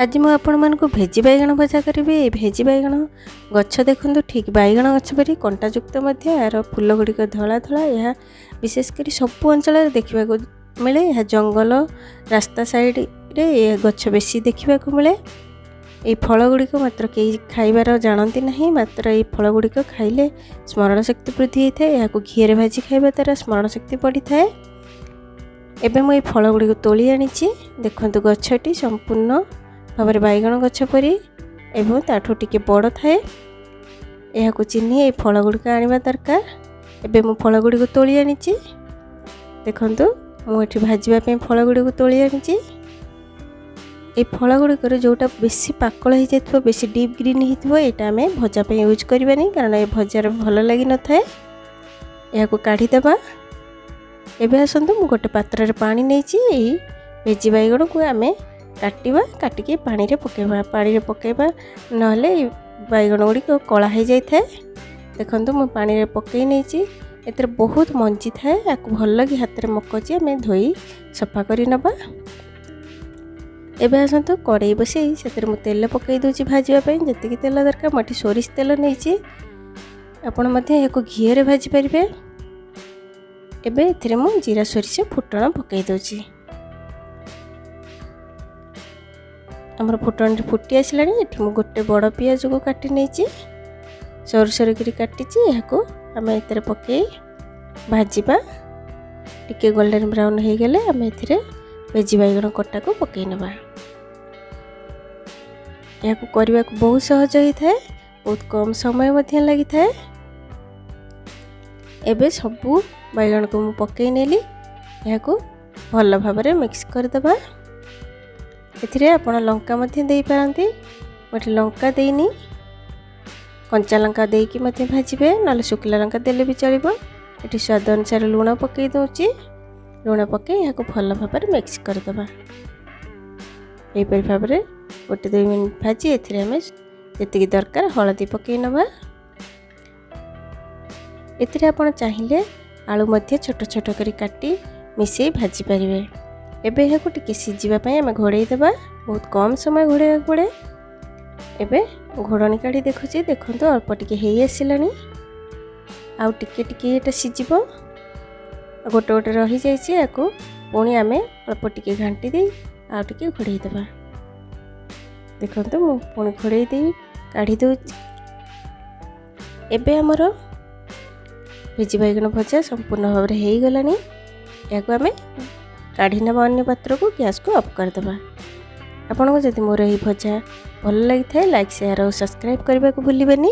आज मु आपण मानकु भेजी बैगण भजा करी। भेजी बैगण गछ देखु ठीक बैगण गछ परी कंटायुक्त यार फूल गुड़िक धला धला। यह विशेषकर सबु अंचल देखा मिले। यह जंगल रास्ता साइड रे यह गछ बेसी देखा मिले। ये फल गुड़िक मात्र कई खाइबार जानती ना, मात्र ये फल गुड़िक खाइले स्मरण शक्ति वृद्धि होता है। यहाँ घीरे भाजी खाइबा द्वारा स्मरण शक्ति बढ़ी थाए। एबे मुझे फल गुड़िक तोली आनी देखु गछटी संपूर्ण भाव बैगण गछ परी एवं ताठू टिके बड़ थाए। यह चिन्ह ये फल गुड़िक आनिबा दरकार। एबे मु फल गुड़िक तोली आनी देखंतु मुझे भाजवाई फल गुड़िक तोली आनी। ये फल गुड़िक जोटा बेसी पाकल हो जाए बेसी डीप ग्रीन होता आम भजापी यूज करवानी, कारण ये भजार भल लगी न थाए। यह काढ़ीदेवा। एबे आसतु मु गोटे पात्र पानी नहीं भेजी बैगण को आम काटिबा, काटिकी पानी रे पकेबा। पानी रे पकेबा नहले बैगण गुड़िक कला हो जाए। देखंतु मु पानी रे पकई नहीं। एतर बहुत मंजी थाए, याकू भल लगी हाथ में मकची आम धोई सफा करी नबा। एबे आसतु कड़ई बसई से मु तेल पकई दूची भाजवाई। जी तेल दरकार मुझे सोरिष तेल नहीं, आपण घीरे भाजी पारे। एबे एथिरे मु जीरा सोरिष फुटण पकई दूची। आमर फुटण फुटी आसला। ये मु गोटे बड़ पियाज को काटी नहीं सर सर कर काटी। यहाँ आम ए पकई भाजवा। टिके गोल्डन ब्राउन हो गले आम ए भेजी बैगण कटा को पकई नबा। यहाँ करने को बहुत सहज होता है, बहुत कम समय लगी थाए। एबे सबू बैगण को मु पकई नेली। यहाँ भल भाव मिक्स करदबा। एथिरे आपण लंका मध्य दे पारंती, मोटे लंका देनी कंचा लंका देकी मध्य भाजबे, नले शुखला लंका देले भी चलिबो। एठी स्वाद अनुसार लूण पकई दोची। लूण पकई यहाँ भल भाव मिक्स करदबा। एपरि भाव गोटे 2 मिनट भाजी एथिरे आम जी दरकार हलदी पकई नबा। एथिरे आपण चाहिए आलू मध्य छोट छोट करी काटी मिसई भाजी पारिबे। एबे यहाँ टिके सीझापी आम घोड़े देवा। बहुत कम समय घोड़े पड़े। एबे घोड़नी काढ़ी देखुची, देखो अल्प टिके हो आसला। आउ टिके टिके ये सीझब, गोटे गोटे रही जाइए। पुणी आम अल्प टिके घांटी दे आउ टिके घोड़े देवा। देखो मु पुणी घोड़े दे काढ़ी दे। एबे आमर भेजी बैगण भजा संपूर्ण भाव में हो गलानी। या आम काढ़ी नवा अन्य पात्र को गैस को ऑफ करदबा। आपन को जदि मोर यही भजा भल लगी थाए लाइक शेयर और सब्सक्राइब करने को भूलिबेनी।